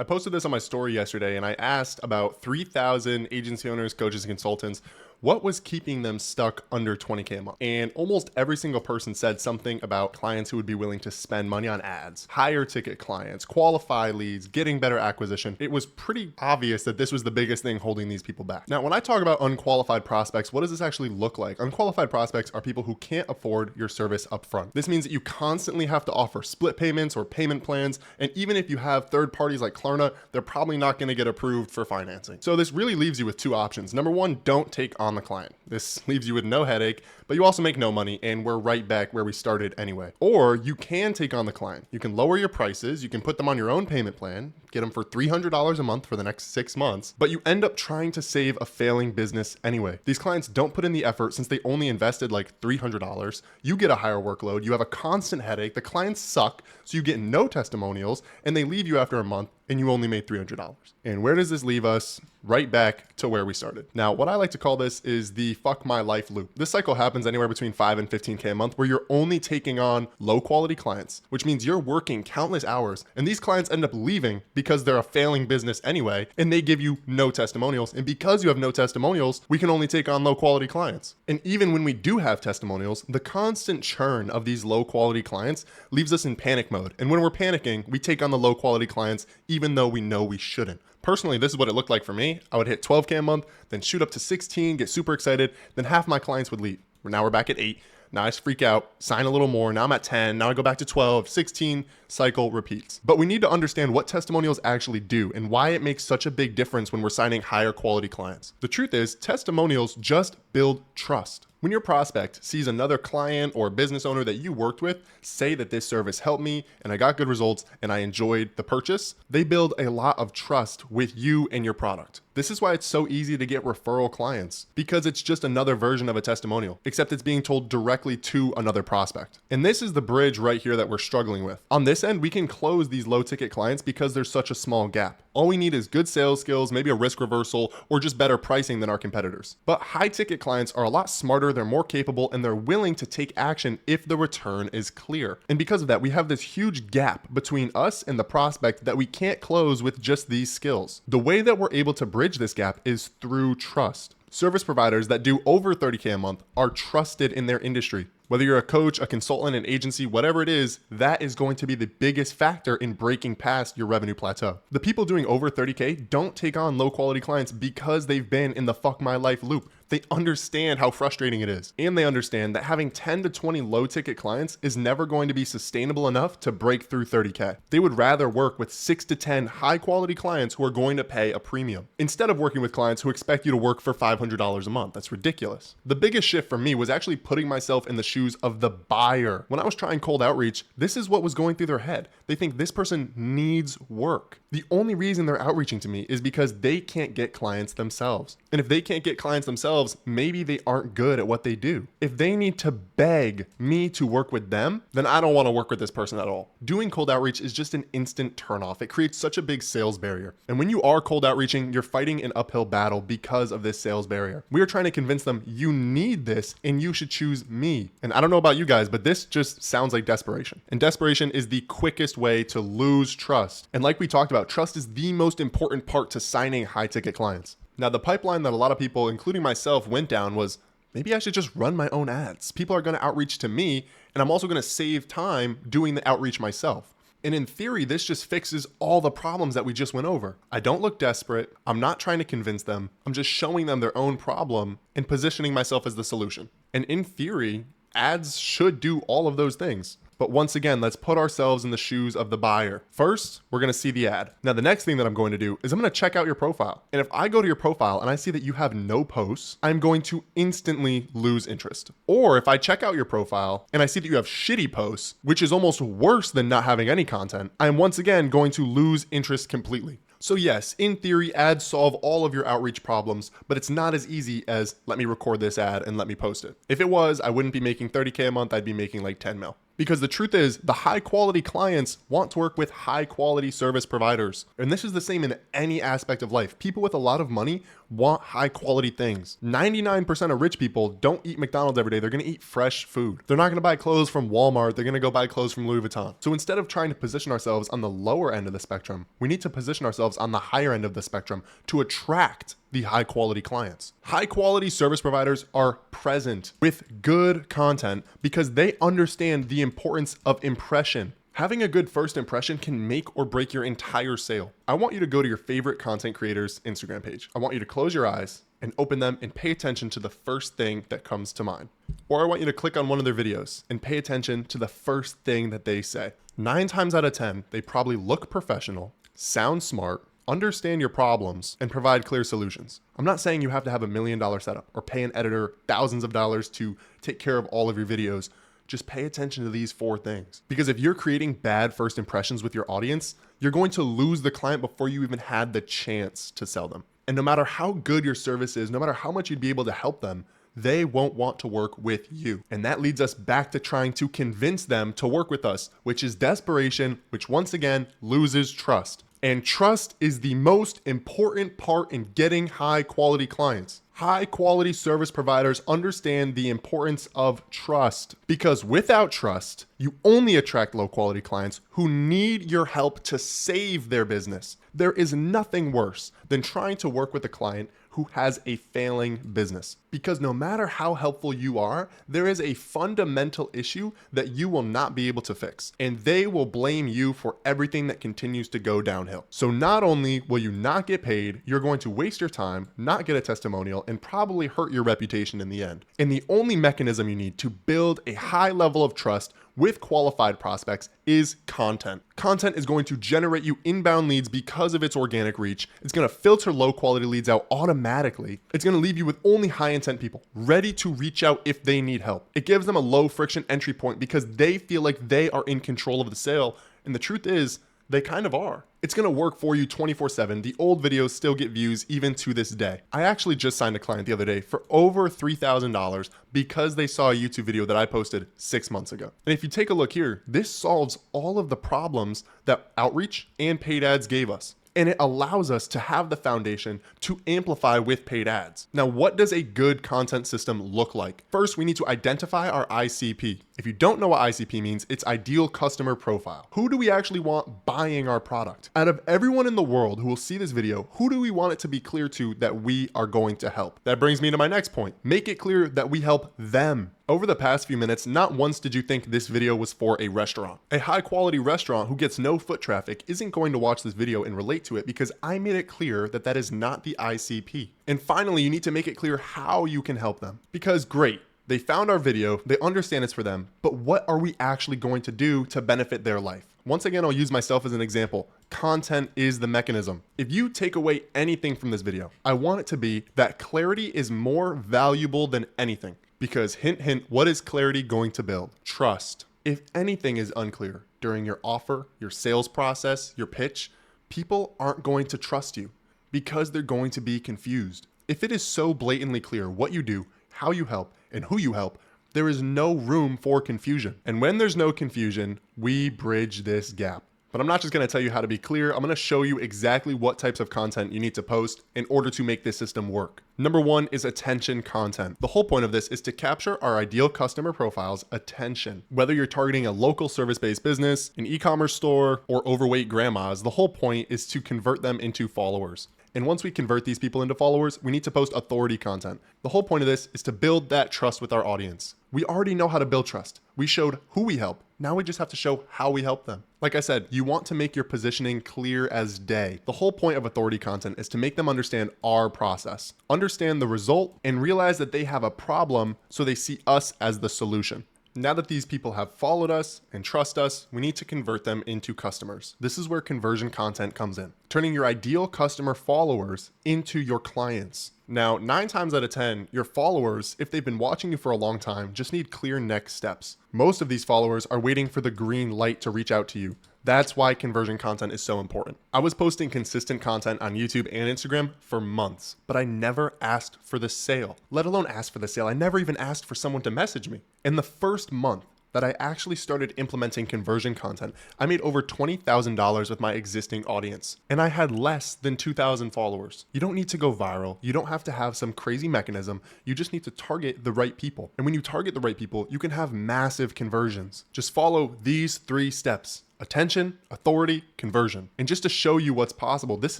I posted this on my story yesterday and I asked about 3,000 agency owners, coaches, and consultants what was keeping them stuck under 20K a month. And almost every single person said something about clients who would be willing to spend money on ads, higher ticket clients, qualify leads, getting better acquisition. It was pretty obvious that this was the biggest thing holding these people back. Now, when I talk about unqualified prospects, what does this actually look like? Unqualified prospects are people who can't afford your service upfront. This means that you constantly have to offer split payments or payment plans. And even if you have third parties like Klarna, they're probably not going to get approved for financing. So this really leaves you with two options. Number one, don't take on the client. This leaves you with no headache, but you also make no money, and we're right back where we started anyway. Or you can take on the client. You can lower your prices, you can put them on your own payment plan, get them for $300 a month for the next 6 months, but you end up trying to save a failing business anyway. These clients don't put in the effort since they only invested like $300. You get a higher workload, you have a constant headache, the clients suck, so you get no testimonials, and they leave you after a month, and you only made $300. And where does this leave us? Right back to where we started. Now, what I like to call this is the fuck my life loop. This cycle happens anywhere between 5 and 15K a month, where you're only taking on low quality clients, which means you're working countless hours, and these clients end up leaving because they're a failing business anyway, and they give you no testimonials. And because you have no testimonials, we can only take on low quality clients. And even when we do have testimonials, the constant churn of these low quality clients leaves us in panic mode. And when we're panicking, we take on the low quality clients, even though we know we shouldn't. Personally, this is what it looked like for me. I would hit 12K a month, then shoot up to 16, get super excited, then half my clients would leave. Now we're back at 8. Now I just freak out, sign a little more. Now I'm at 10. Now I go back to 12, 16, cycle repeats. But we need to understand what testimonials actually do and why it makes such a big difference when we're signing higher quality clients. The truth is, testimonials just build trust. When your prospect sees another client or business owner that you worked with say that this service helped me and I got good results and I enjoyed the purchase, they build a lot of trust with you and your product. This is why it's so easy to get referral clients, because it's just another version of a testimonial, except it's being told directly to another prospect. And this is the bridge right here that we're struggling with. On this end, we can close these low ticket clients because there's such a small gap. All we need is good sales skills, maybe a risk reversal, or just better pricing than our competitors. But high ticket clients are a lot smarter, they're more capable, and they're willing to take action if the return is clear. And because of that, we have this huge gap between us and the prospect that we can't close with just these skills. The way that we're able to bridge this gap is through trust. Service providers that do over 30K a month are trusted in their industry. Whether you're a coach, a consultant, an agency, whatever it is, that is going to be the biggest factor in breaking past your revenue plateau. The people doing over 30K don't take on low quality clients because they've been in the fuck my life loop. They understand how frustrating it is. And they understand that having 10 to 20 low ticket clients is never going to be sustainable enough to break through 30K. They would rather work with 6 to 10 high quality clients who are going to pay a premium, instead of working with clients who expect you to work for $500 a month. That's ridiculous. The biggest shift for me was actually putting myself in the shoes of the buyer. When I was trying cold outreach, this is what was going through their head. They think this person needs work. The only reason they're outreaching to me is because they can't get clients themselves. And if they can't get clients themselves, maybe they aren't good at what they do. If they need to beg me to work with them, then I don't want to work with this person at all. Doing cold outreach is just an instant turnoff. It creates such a big sales barrier. And when you are cold outreaching, you're fighting an uphill battle because of this sales barrier. We are trying to convince them you need this and you should choose me. And I don't know about you guys, but this just sounds like desperation. And desperation is the quickest way to lose trust. And like we talked about, trust is the most important part to signing high ticket clients. Now, the pipeline that a lot of people, including myself, went down was, maybe I should just run my own ads. People are going to outreach to me, and I'm also going to save time doing the outreach myself. And in theory, this just fixes all the problems that we just went over. I don't look desperate. I'm not trying to convince them. I'm just showing them their own problem and positioning myself as the solution. And in theory, ads should do all of those things. But once again, let's put ourselves in the shoes of the buyer. First, we're going to see the ad. Now, the next thing that I'm going to do is I'm going to check out your profile. And if I go to your profile and I see that you have no posts, I'm going to instantly lose interest. Or if I check out your profile and I see that you have shitty posts, which is almost worse than not having any content, I'm once again going to lose interest completely. So yes, in theory, ads solve all of your outreach problems, but it's not as easy as let me record this ad and let me post it. If it was, I wouldn't be making 30K a month, I'd be making like 10 mil. Because the truth is, the high quality clients want to work with high quality service providers. And this is the same in any aspect of life. People with a lot of money want high quality things. 99% of rich people don't eat McDonald's every day. They're gonna eat fresh food. They're not gonna buy clothes from Walmart. They're gonna go buy clothes from Louis Vuitton. So instead of trying to position ourselves on the lower end of the spectrum, we need to position ourselves on the higher end of the spectrum to attract the high quality clients. High quality service providers are present with good content because they understand the importance of impression. Having a good first impression can make or break your entire sale. I want you to go to your favorite content creator's Instagram page. I want you to close your eyes and open them and pay attention to the first thing that comes to mind. Or I want you to click on one of their videos and pay attention to the first thing that they say. 9 times out of 10, they probably look professional, sound smart, understand your problems, and provide clear solutions. I'm not saying you have to have $1 million setup or pay an editor thousands of dollars to take care of all of your videos. Just pay attention to these 4 things. Because if you're creating bad first impressions with your audience, you're going to lose the client before you even had the chance to sell them. And no matter how good your service is, no matter how much you'd be able to help them, they won't want to work with you. And that leads us back to trying to convince them to work with us, which is desperation, which once again loses trust. And trust is the most important part in getting high quality clients. High quality service providers understand the importance of trust, because without trust, you only attract low quality clients who need your help to save their business. There is nothing worse than trying to work with a client who has a failing business, because no matter how helpful you are, there is a fundamental issue that you will not be able to fix, and they will blame you for everything that continues to go downhill. So not only will you not get paid, you're going to waste your time, not get a testimonial, and probably hurt your reputation in the end. And the only mechanism you need to build a high level of trust with qualified prospects is content. Content is going to generate you inbound leads because of its organic reach. It's going to filter low quality leads out automatically. It's going to leave you with only high intent people ready to reach out if they need help. It gives them a low friction entry point because they feel like they are in control of the sale. And the truth is, they kind of are. It's gonna work for you 24/7. The old videos still get views even to this day. I actually just signed a client the other day for over $3,000 because they saw a YouTube video that I posted 6 months ago. And if you take a look here, this solves all of the problems that outreach and paid ads gave us. And it allows us to have the foundation to amplify with paid ads. Now, what does a good content system look like? First, we need to identify our ICP. If you don't know what ICP means, it's ideal customer profile. Who do we actually want buying our product? Out of everyone in the world who will see this video, who do we want it to be clear to that we are going to help? That brings me to my next point. Make it clear that we help them. Over the past few minutes, not once did you think this video was for a restaurant. A high quality restaurant who gets no foot traffic isn't going to watch this video and relate to it because I made it clear that that is not the ICP. And finally, you need to make it clear how you can help them. Because great, they found our video, they understand it's for them, but what are we actually going to do to benefit their life? Once again, I'll use myself as an example. Content is the mechanism. If you take away anything from this video, I want it to be that clarity is more valuable than anything. Because hint, hint, what is clarity going to build? Trust. If anything is unclear during your offer, your sales process, your pitch, people aren't going to trust you because they're going to be confused. If it is so blatantly clear what you do, how you help, and who you help, there is no room for confusion. And when there's no confusion, we bridge this gap. But I'm not just going to tell you how to be clear. I'm going to show you exactly what types of content you need to post in order to make this system work. Number 1 is attention content. The whole point of this is to capture our ideal customer profile's attention. Whether you're targeting a local service-based business, an e-commerce store, or overweight grandmas, the whole point is to convert them into followers. And once we convert these people into followers, we need to post authority content. The whole point of this is to build that trust with our audience. We already know how to build trust. We showed who we help. Now we just have to show how we help them. Like I said, you want to make your positioning clear as day. The whole point of authority content is to make them understand our process, understand the result, and realize that they have a problem so they see us as the solution. Now that these people have followed us and trust us, we need to convert them into customers. This is where conversion content comes in, turning your ideal customer followers into your clients. Now, 9 times out of 10, your followers, if they've been watching you for a long time, just need clear next steps. Most of these followers are waiting for the green light to reach out to you. That's why conversion content is so important. I was posting consistent content on YouTube and Instagram for months, but I never asked for the sale, let alone ask for the sale. I never even asked for someone to message me. In the first month, that I actually started implementing conversion content. I made over $20,000 with my existing audience, and I had less than 2,000 followers. You don't need to go viral. You don't have to have some crazy mechanism. You just need to target the right people. And when you target the right people, you can have massive conversions. Just follow these 3 steps: attention, authority, conversion. And just to show you what's possible, this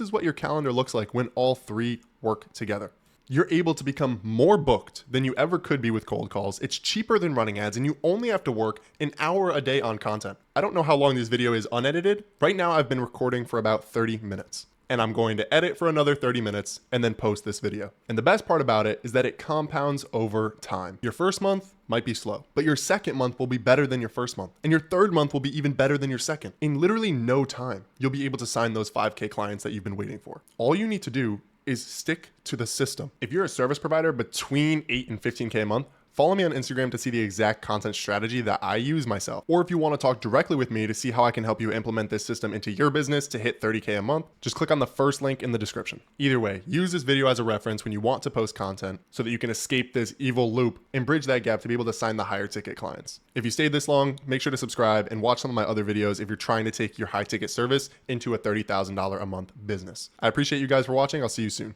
is what your calendar looks like when all 3 work together. You're able to become more booked than you ever could be with cold calls. It's cheaper than running ads, and you only have to work an hour a day on content. I don't know how long this video is unedited. Right now, I've been recording for about 30 minutes. And I'm going to edit for another 30 minutes and then post this video. And the best part about it is that it compounds over time. Your first month might be slow, but your second month will be better than your first month. And your third month will be even better than your second. In literally no time, you'll be able to sign those 5K clients that you've been waiting for. All you need to do is stick to the system. If you're a service provider between 8 and 15K a month, follow me on Instagram to see the exact content strategy that I use myself. Or if you want to talk directly with me to see how I can help you implement this system into your business to hit 30K a month, just click on the first link in the description. Either way, use this video as a reference when you want to post content so that you can escape this evil loop and bridge that gap to be able to sign the higher ticket clients. If you stayed this long, make sure to subscribe and watch some of my other videos if you're trying to take your high ticket service into a $30,000 a month business. I appreciate you guys for watching. I'll see you soon.